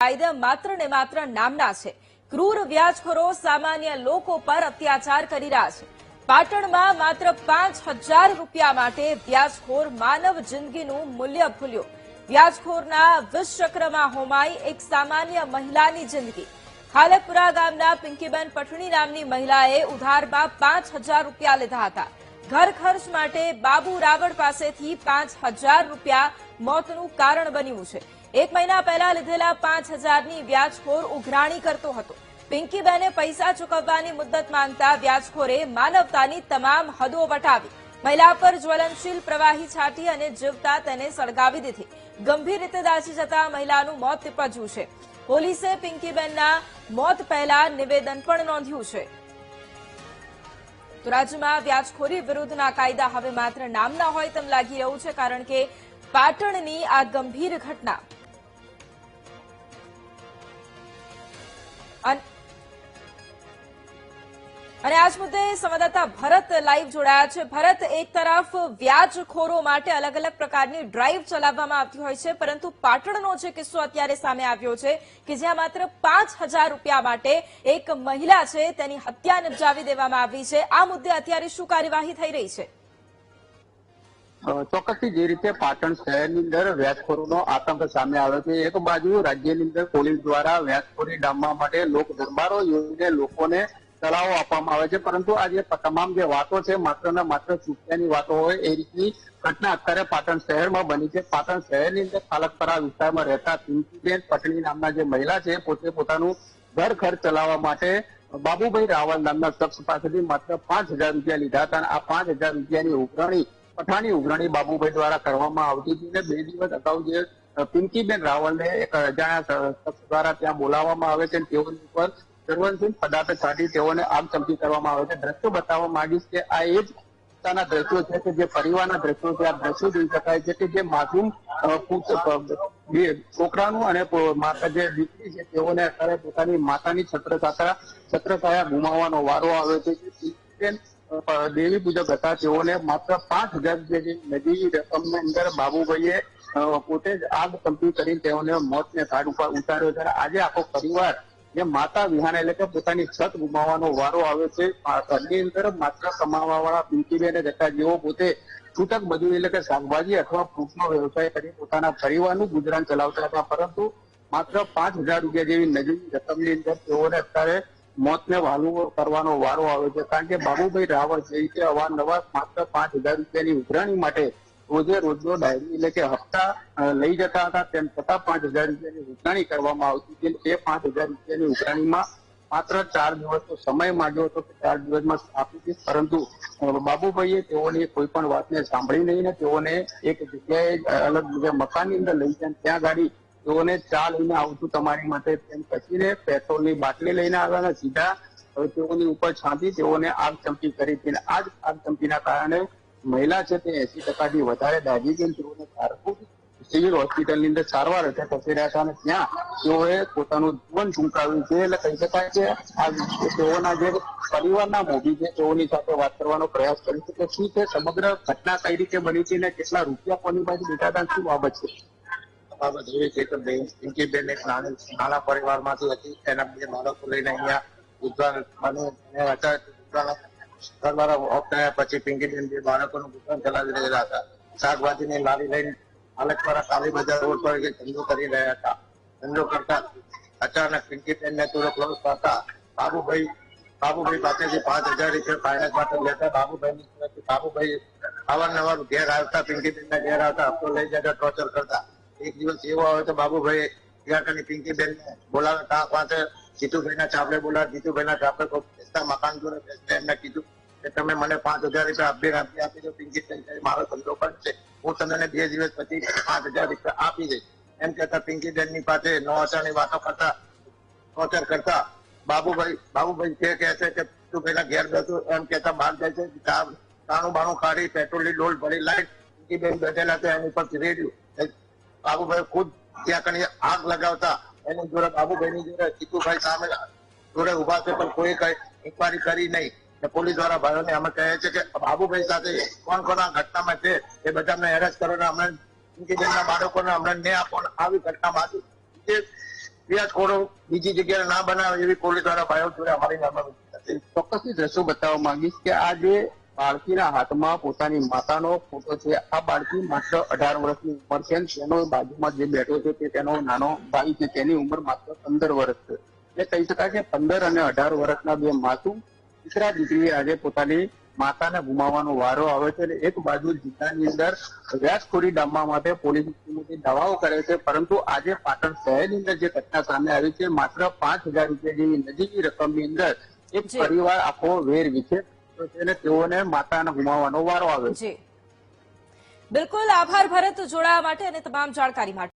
કાયદા માત્ર ને માત્ર નામના છે। ક્રૂર વ્યાજખોરો સામાન્ય લોકો પર અત્યાચાર કરી રહ્યા છે। પાટણમાં માત્ર 5,000 રૂપિયા માટે વ્યાજખોર માનવ જિંદગીનું મૂલ્ય ભૂલ્યો। વ્યાજખોરના વિષચક્રમાં હોમાઈ એક સામાન્ય મહિલાની જિંદગી। ખાલકપુરા ગામના પિંકીબેન પટણી નામની મહિલાએ ઉધારમાં 5,000 રૂપિયા લીધા હતા। ઘર ખર્ચ માટે બાબુ રાવળ પાસેથી 5,000 રૂપિયા મોતનું કારણ બન્યું છે। એક મહિના પહેલા લીધેલા 5,000ની વ્યાજખોર ઉઘરાણી કરતો હતો। પિંકીબેને પૈસા ચૂકવવાની મુદ્દત માંગતા વ્યાજખોરે માનવતાની તમામ હદો વટાવી। મહિલા પર જ્વલનશીલ પ્રવાહી છાંટી અને જીવતા તેને સળગાવી દીધી। ગંભીર રીતે દાઝી જતા મહિલાનું મોત નિપજ્યું છે। પોલીસે પિંકીબેનના મોત પહેલા નિવેદન પણ નોંધ્યું છે। તો રાજ્યમાં વ્યાજખોરી વિરુદ્ધના કાયદા હવે માત્ર નામના હોય તેમ લાગી રહ્યું છે, કારણ કે પાટણની આ ગંભીર ઘટના અને આજ મુદ્દે સંવાદદાતા ભરત લાઈવ જોડાયા છે। ભરત, એક તરફ વ્યાજખોરો માટે અલગ અલગ પ્રકારની ડ્રાઈવ ચલાવવામાં આવતી હોય છે, પરંતુ પાટણનો જે કિસ્સો અત્યારે સામે આવ્યો છે કે જ્યાં માત્ર 5,000 રૂપિયા માટે એક મહિલા છે તેની હત્યા નિપજાવી દેવામાં આવી છે, આ મુદ્દે અત્યારે શું કાર્યવાહી થઈ રહી છે? ચોક્કસથી જે રીતે પાટણ શહેરની અંદર વ્યાજખોરોનો આતંક સામે આવ્યો છે, એક બાજુ રાજ્યની અંદર પોલીસ દ્વારા વ્યાજખોરી ડામવા માટે લોક દરબારો યોજીને લોકોને સલાહો આપવામાં આવે છે, પરંતુ આ જે તમામ જે વાતો છે માત્ર ને માત્ર ચૂપિયાની વાતો હોય એ રીતની ઘટના અત્યારે પાટણ શહેરમાં બની છે। પાટણ શહેરની અંદર ખાલકપરા વિસ્તારમાં રહેતા પિંકીબેન પટણી નામના જે મહિલા છે, પોતે પોતાનું ઘર ખર્ચ ચલાવવા માટે બાબુભાઈ રાવળ નામના શખ્સ પાસેથી માત્ર 5,000 રૂપિયા લીધા હતા અને આ 5,000 રૂપિયાની ઉઘરાણી પઠાણી ઉઘરાણી બાબુભાઈ દ્વારા કરવામાં આવતી હતી અને 2 દિવસ અગાઉ જે પિંકીબેન રાવળને એક અજાણ્યા શખ્સ દ્વારા ત્યાં બોલાવવામાં આવે છે અને તેઓની ઉપર સર્વનશીલ પદાર્થ છાંટી તેઓને આગ ચમકી કરવામાં આવે છે। દ્રશ્યો બતાવવા માંગીશ કે આ એ જ પોતાના દ્રશ્યો છે કે જે પરિવારના દ્રશ્યો છે। આ દ્રશ્યો જોઈ શકાય છે કે જે માસૂમ છોકરાનું અને માતા જે દીકરી છે તેઓને અત્યારે પોતાની માતાની છત્રછાયા ગુમાવવાનો વારો આવ્યો છે। દેવી પૂજક હતા, તેઓને માત્ર 5,000 રૂપિયા નજીવી રકમની અંદર બાબુભાઈએ પોતે જ આગ ચમકી કરીને તેઓને મોતને ઘાટ ઉપર ઉતાર્યો છે। આજે આખો પરિવાર જે માતા વિહાન એટલે કે પોતાની છત ગુમાવવાનો વારો આવ્યો છે। ઘરની અંદર માત્ર કમાવા વાળા પિંકીબેન જતા જેઓ પોતે છૂટક મજૂરી એટલે કે શાકભાજી અથવા ફ્રૂટનો વ્યવસાય કરી પોતાના પરિવારનું ગુજરાન ચલાવતા હતા, પરંતુ માત્ર 5,000 રૂપિયા જેવી નજીવી રકમની અંદર તેઓને અત્યારે મોતને વહાલું કરવાનો વારો આવ્યો છે, કારણ કે બાબુભાઈ રાવળ જે રીતે અવારનવાર માત્ર 5,000 રૂપિયાની ઉઘરાણી માટે રોજે રોજનો ડાયરી એટલે કે હપ્તા લઈ જતા હતા, તેમ છતાં 5,000 રૂપિયાની ઉઘરાણી કરવામાં આવતી હતી। તે 5,000 રૂપિયાની ઉઘરાણીમાં માત્ર 4 દિવસનો સમય માંગ્યો હતો કે 4 દિવસમાં આપી દઈશ, પરંતુ બાબુભાઈએ તેઓની કોઈ પણ વાતને સાંભળી નહીં ને તેઓને એક જગ્યાએ અલગ જગ્યાએ મકાનની અંદર લઈ જાય ત્યાં ગાડી તેઓને ચા લઈને આવતું તમારી માટે તેમ કહીને પેટ્રોલની બાટલી લઈને આવ્યા અને સીધા તેઓની ઉપર છાંટી તેઓને આગ ચમકી કરી હતી। આ જ આગ ચમકીના કારણે મહિલા છે તે 80% વધારે દાઝી ગઈ। તેઓને ધારપુર સિવિલ હોસ્પિટલની અંદર સારવાર અર્થે ખસેડ્યા હતા અને ત્યાં તેઓએ પોતાનું જીવન ટૂંકાવ્યું છે। એટલે કહી શકાય કે આ તેઓના જે પરિવારના મોભી છે તેઓની સાથે વાત કરવાનો પ્રયાસ કરીશું કે શું છે સમગ્ર ઘટના કઈ રીતે બની છે અને કેટલા રૂપિયા કોની પાસે લીધા હતા, શું બાબત છે? બાબત એવી છે કે પિંકીબેન એક નાના પરિવારમાંથી હતી, એના 2 બાળકો લઈને અહીંયા ગુજરાન ઘરવાળા ઓફ થયા પછી પિંકીબેન 2 બાળકોનું ગુજરાન ચલાવી રહ્યા હતા। શાકભાજીની લારી લઈને ખાલકપરા કાલી બજાર રોડ પર ધંધો કરી રહ્યા હતા। ધંધો કરતા અચાનક પિંકીબેનને થોડો ક્લોઝ કરતા બાબુભાઈ પાસેથી 5,000 રૂપિયા ફાઇનાન્સ માટે લેતા બાબુભાઈ અવારનવાર ઘેર આવતા, પિંકીબેનના ઘેર આવતા, હપ્તો લઈ જતા, ટોર્ચર કરતા। એક દિવસ એવો આવે તો બાબુભાઈ ત્યાં કરી પિંકીબેન બોલાવે ત્યાં પાસે જીતુભાઈના ચાપડે બોલાવે, જીતુભાઈના ચાપડે મકાન જોડે બેસતા એમને કીધું કે તમે મને 5,000 રૂપિયા આપી દો, પિંકીબેન મારો ધંધો કરશે, હું તમને 2 દિવસ પછી 5,000 રૂપિયા આપી દઈશ એમ કહેતા પિંકીબેનની પાસે નોચાની વાતો કરતા, ટોર્ચર કરતા। બાબુભાઈ કહે છે કે જીતુભાઈના ઘેર બેસું એમ કહેતા બહાર જાય છે, તાણું બાણું કાઢી પેટ્રોલની ડોલ ભરી લાઈટ પિંકીબેન બેઠેલા હતા એની પર રેડ્યું। બાબુભાઈ ખુદ ત્યાં કઈ આગ લગાવતા એની જોડે બાબુભાઈની જોડે જીતુભાઈ સામે જોડે ઉભા છે પણ કોઈ કઈ ઇન્કવાયરી કરી નહીં। પોલીસ દ્વારા ભાઈઓને અમે કહે છે કે બાબુભાઈ સાથે કોણ કોણ આ ઘટનામાં છે એ બધાને એરેસ્ટ કરો ને અમને પિંકીબેનના બાળકોને અમને ન્યાય આપો। આવી ઘટનામાં વ્યાજખોરો બીજી જગ્યાએ ના બનાવે એવી પોલીસ દ્વારા ભાઈઓ જોડે અમારી નામમાં ચોક્કસથી દ્રશ્યો બતાવવા માંગીશ કે આ જે બાળકીના હાથમાં પોતાની માતાનો ફોટો છે, આ બાળકી માત્ર 18 વર્ષની ઉંમર છે. તેનો બાજુમાં જે બેઠો છે તે તેનો નાનો ભાઈ છે, તેની ઉંમર માત્ર 15 વર્ષ છે. એટલે કહી શકાય કે 15 અને 18 વર્ષના બે માસૂમ દીકરા દીકરીએ આજે પોતાની માતાને ગુમાવવાનો વારો આવે છે. અને એક બાજુ જિલ્લાની અંદર વ્યાજખોરી ડામવા માટે પોલીસ મોટી દાવાઓ કરે છે, પરંતુ આજે પાટણ શહેરની અંદર જે ઘટના સામે આવી છે, માત્ર 5,000 રૂપિયા જેવી નજીવી રકમની અંદર એક પરિવાર આખો વેર વિખે અને તેઓને માતાને ગુમાવવાનો વારો આવે છે. જી બિલકુલ, આભાર ભરત જોડાવા માટે અને તમામ જાણકારી માટે.